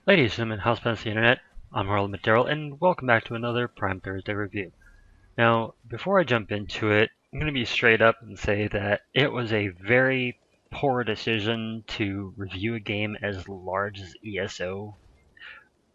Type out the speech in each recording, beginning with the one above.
Ladies and gentlemen, house plants the internet, I'm McDeryl, and welcome back to another Prime Thursday review. Now, before I jump into it, I'm going to be straight up and say that it was a very poor decision to review a game as large as ESO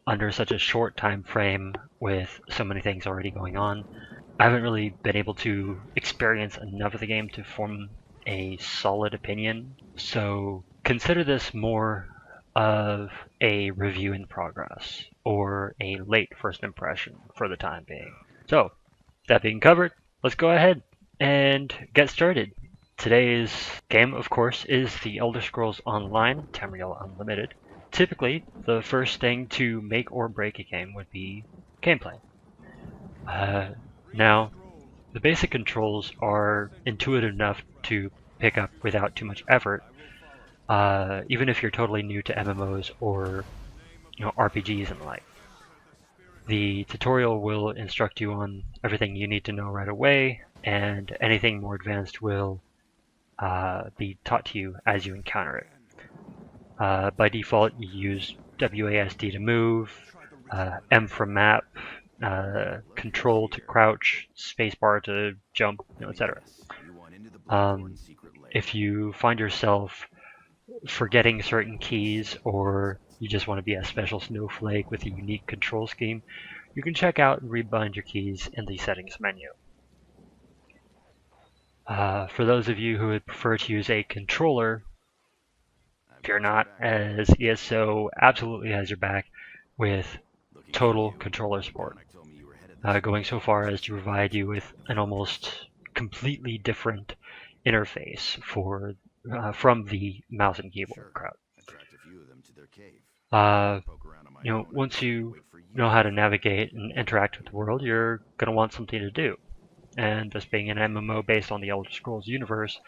under such a short time frame with so many things already going on. I haven't really been able to experience enough of the game to form a solid opinion, so consider this more of a review in progress or a late first impression for the time being. So, that being covered, let's go ahead and get started. Today's game, of course, is the Elder Scrolls Online Tamriel Unlimited. Typically, the first thing to make or break a game would be gameplay. Now, the basic controls are intuitive enough to pick up without too much effort, even if you're totally new to MMOs or RPGs and the like. The tutorial will instruct you on everything you need to know right away, and anything more advanced will be taught to you as you encounter it. By default, you use WASD to move, M for map, control to crouch, spacebar to jump, etc. If you find yourself forgetting certain keys, or you just want to be a special snowflake with a unique control scheme, you can check out and rebind your keys in the settings menu. For those of you who would prefer to use a controller, fear not, as ESO absolutely has your back with total controller support, going so far as to provide you with an almost completely different interface from the mouse and keyboard crowd. Once you know how to navigate and interact with the world, you're going to want something to do. And this being an MMO based on the Elder Scrolls universe,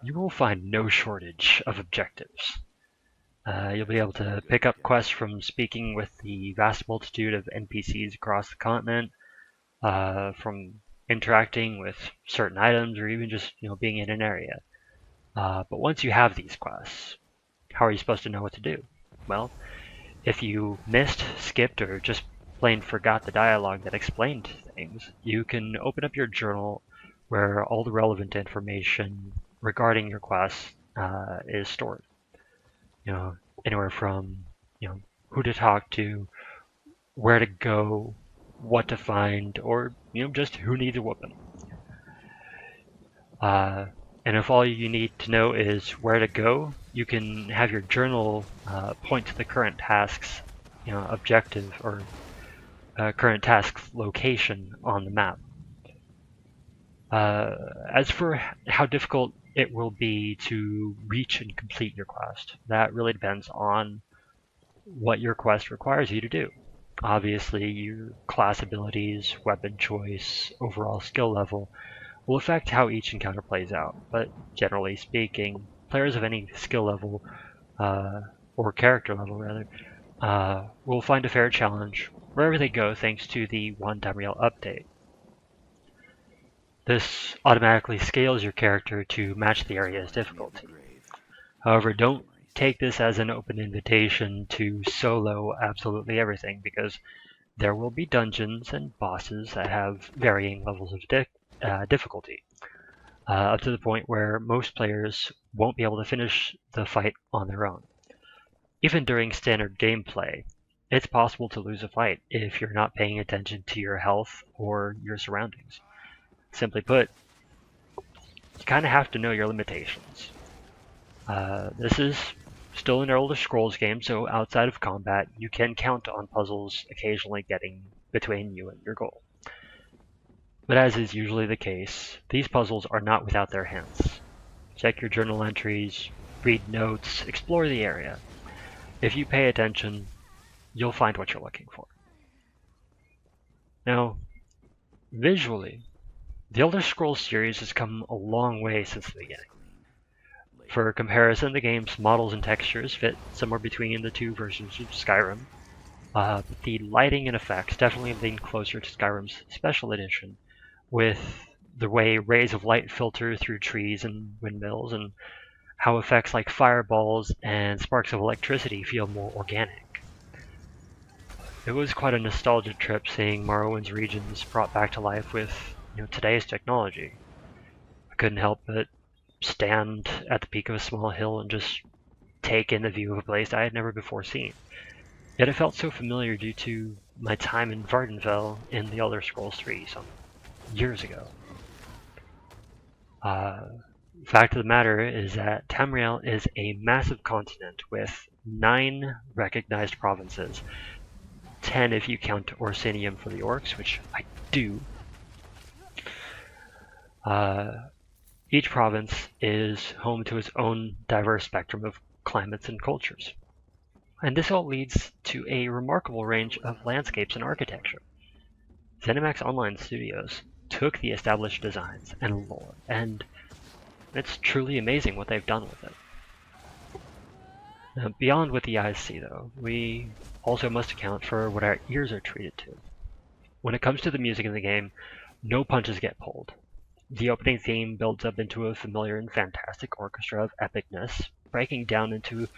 you will find no shortage of objectives. You'll be able to pick up quests from speaking with the vast multitude of NPCs across the continent, from interacting with certain items, or even just being in an area. But once you have these quests, how are you supposed to know what to do? Well, if you missed, skipped, or just plain forgot the dialogue that explained things, you can open up your journal where all the relevant information regarding your quest is stored. Anywhere from who to talk to, where to go, what to find, or just who needs a whooping. And if all you need to know is where to go, you can have your journal point to the current task's objective or current task's location on the map. As for how difficult it will be to reach and complete your quest, that really depends on what your quest requires you to do. Obviously, your class abilities, weapon choice, overall skill level will affect how each encounter plays out, but generally speaking, players of any skill level, or character level rather, will find a fair challenge wherever they go thanks to the One Tamriel update. This automatically scales your character to match the area's difficulty. However, don't take this as an open invitation to solo absolutely everything, because there will be dungeons and bosses that have varying levels of difficulty, up to the point where most players won't be able to finish the fight on their own. Even during standard gameplay, it's possible to lose a fight if you're not paying attention to your health or your surroundings. Simply put, you kind of have to know your limitations. This is still an Elder Scrolls game, so outside of combat, you can count on puzzles occasionally getting between you and your goal. But as is usually the case, these puzzles are not without their hints. Check your journal entries, read notes, explore the area. If you pay attention, you'll find what you're looking for. Now, visually, the Elder Scrolls series has come a long way since the beginning. For comparison, the game's models and textures fit somewhere between the two versions of Skyrim, but the lighting and effects definitely lean closer to Skyrim's Special Edition, with the way rays of light filter through trees and windmills, and how effects like fireballs and sparks of electricity feel more organic. It was quite a nostalgia trip seeing Morrowind's regions brought back to life with today's technology. I couldn't help but stand at the peak of a small hill and just take in the view of a place I had never before seen. Yet it felt so familiar due to my time in Vardenfell in The Elder Scrolls 3 some years ago. Fact of the matter is that Tamriel is a massive continent with 9 recognized provinces, 10 if you count Orsinium for the orcs, which I do. Each province is home to its own diverse spectrum of climates and cultures. And this all leads to a remarkable range of landscapes and architecture. Zenimax Online Studios took the established designs and lore, and it's truly amazing what they've done with it. Now, beyond what the eyes see, though, we also must account for what our ears are treated to. When it comes to the music in the game, no punches get pulled. The opening theme builds up into a familiar and fantastic orchestra of epicness, breaking down into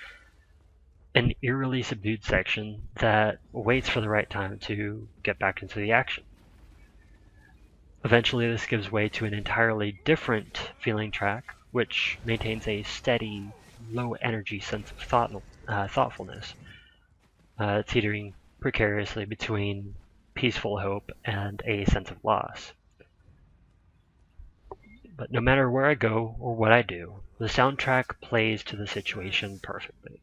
an eerily subdued section that waits for the right time to get back into the action. Eventually, this gives way to an entirely different feeling track, which maintains a steady, low-energy sense of thoughtfulness, teetering precariously between peaceful hope and a sense of loss. But no matter where I go or what I do, the soundtrack plays to the situation perfectly.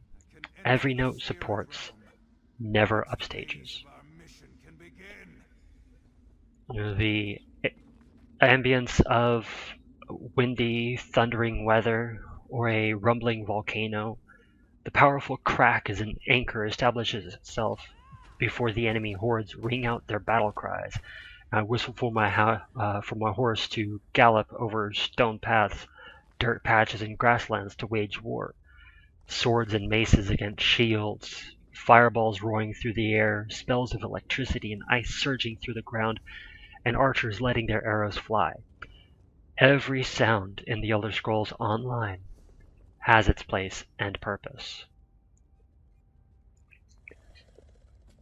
Every note supports, never upstages. The ambience of windy, thundering weather or a rumbling volcano, the powerful crack as an anchor establishes itself before the enemy hordes ring out their battle cries. I whistle for my horse to gallop over stone paths, dirt patches, and grasslands to wage war. Swords and maces against shields, fireballs roaring through the air, spells of electricity and ice surging through the ground, and archers letting their arrows fly. Every sound in the Elder Scrolls Online has its place and purpose.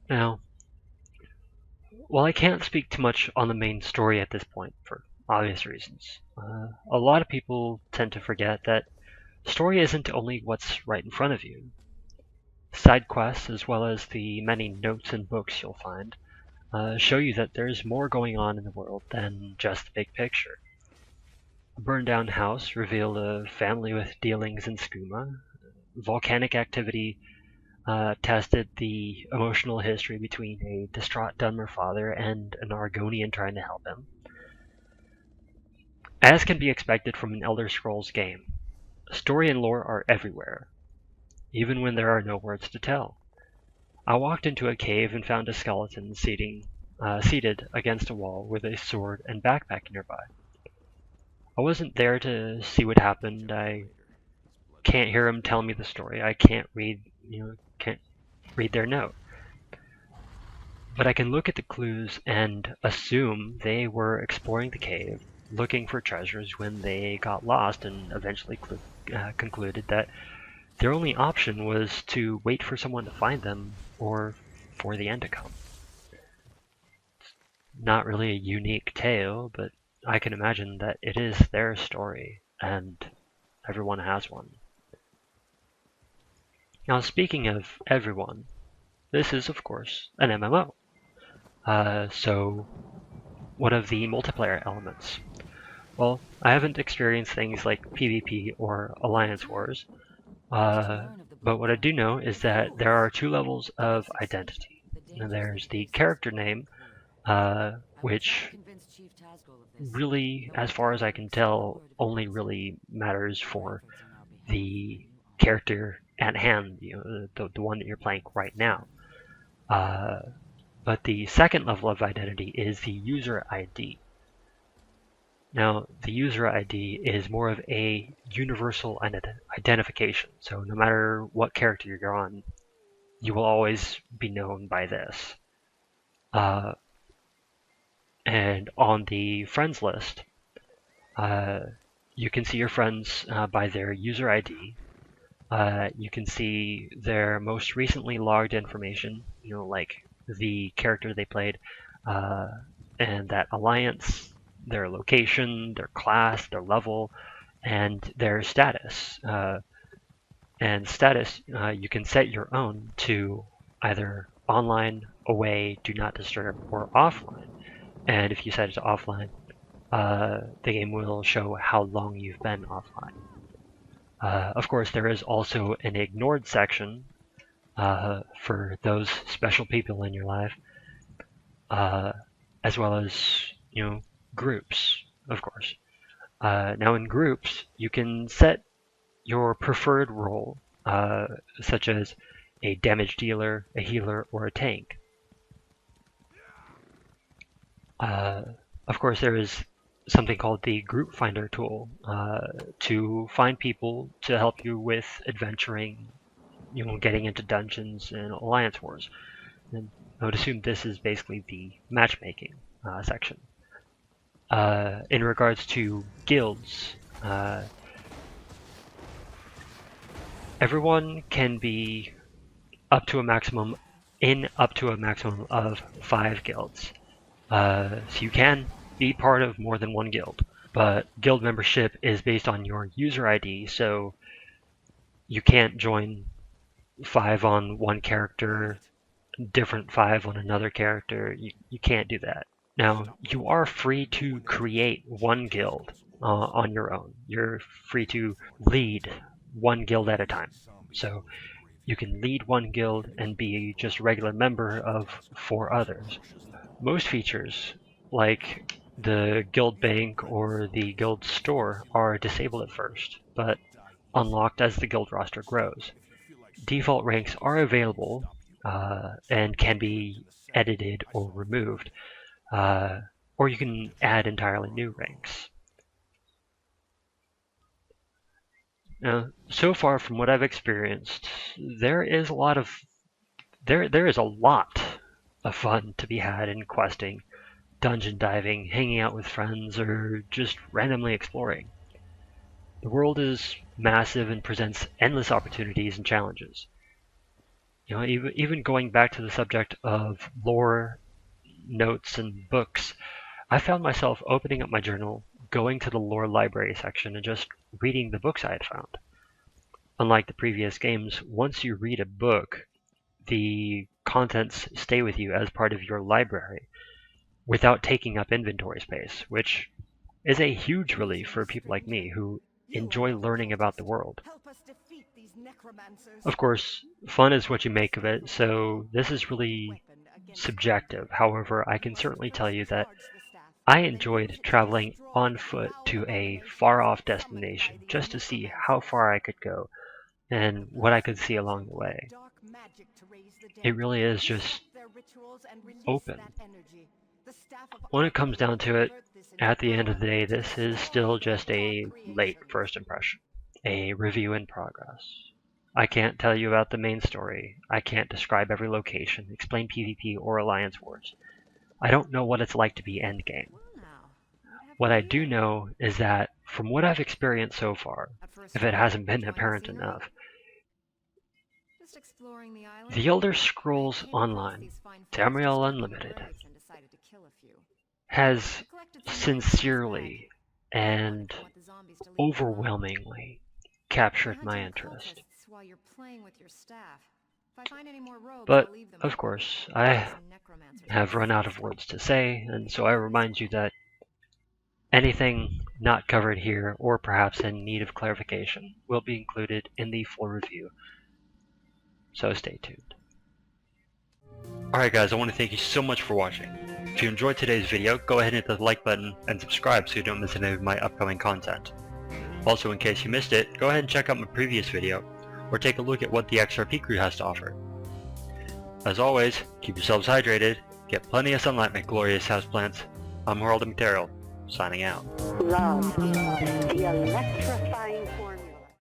Now, while I can't speak too much on the main story at this point, for obvious reasons, a lot of people tend to forget that story isn't only what's right in front of you. Side quests, as well as the many notes and books you'll find, show you that there's more going on in the world than just the big picture. A burned down house revealed a family with dealings in skooma. Volcanic activity tested the emotional history between a distraught Dunmer father and an Argonian trying to help him. As can be expected from an Elder Scrolls game, story and lore are everywhere, even when there are no words to tell. I walked into a cave and found a skeleton seated against a wall with a sword and backpack nearby. I wasn't there to see what happened. I can't hear him tell me the story. I can't read their note. But I can look at the clues and assume they were exploring the cave, looking for treasures when they got lost and eventually concluded that their only option was to wait for someone to find them or for the end to come. It's not really a unique tale, but I can imagine that it is their story, and everyone has one. Now, speaking of everyone, this is, of course, an MMO. So, what of the multiplayer elements? Well, I haven't experienced things like PvP or Alliance Wars, but what I do know is that there are 2 levels of identity. Now, there's the character name, which really, as far as I can tell, only really matters for the character at hand, the one that you're playing right now. But the second level of identity is the user ID. Now, the user ID is more of a universal identification, so no matter what character you're on, you will always be known by this. And on the friends list, you can see your friends by their user ID. You can see their most recently logged information, like the character they played, and that alliance, their location, their class, their level, and their status. And status, you can set your own to either online, away, do not disturb, or offline. And if you set it to offline, the game will show how long you've been offline. Of course, there is also an ignored section for those special people in your life, as well as, groups, of course. Now in groups, you can set your preferred role, such as a damage dealer, a healer, or a tank. Of course, there is something called the group finder tool to find people to help you with adventuring, getting into dungeons and alliance wars. And I would assume this is basically the matchmaking section. In regards to guilds, everyone can be up to a maximum of 5 guilds. So you can be part of more than one guild, but guild membership is based on your user ID, so you can't join 5 on one character, different 5 on another character. You can't do that. Now, you are free to create one guild on your own. You're free to lead one guild at a time. So you can lead one guild and be just a regular member of 4 others. Most features, like the guild bank or the guild store, are disabled at first, but unlocked as the guild roster grows. Default ranks are available and can be edited or removed, or you can add entirely new ranks. Now, so far from what I've experienced, there is a lot of fun to be had in questing, dungeon diving, hanging out with friends, or just randomly exploring. The world is massive and presents endless opportunities and challenges. Even going back to the subject of lore, notes, and books, I found myself opening up my journal, going to the lore library section, and just reading the books I had found. Unlike the previous games, once you read a book, the contents stay with you as part of your library without taking up inventory space, which is a huge relief for people like me who enjoy learning about the world. Of course, fun is what you make of it, so this is really subjective. However, I can certainly tell you that I enjoyed traveling on foot to a far-off destination just to see how far I could go and what I could see along the way. It really is just open. When it comes down to it, at the end of the day, this is still just a late first impression, a review in progress. I can't tell you about the main story. I can't describe every location, explain PvP or alliance wars. I don't know what it's like to be endgame. What I do know is that, from what I've experienced so far, if it hasn't been apparent enough, The Elder Scrolls Online, Tamriel Unlimited, has sincerely and overwhelmingly captured my interest. But, of course, I have run out of words to say, and so I remind you that anything not covered here, or perhaps in need of clarification, will be included in the full review. So stay tuned. Alright guys, I want to thank you so much for watching. If you enjoyed today's video, go ahead and hit the like button and subscribe so you don't miss any of my upcoming content. Also, in case you missed it, go ahead and check out my previous video, or take a look at what the XRP crew has to offer. As always, keep yourselves hydrated, get plenty of sunlight, my glorious houseplants. I'm Geraldo, signing out. Love, the electrifying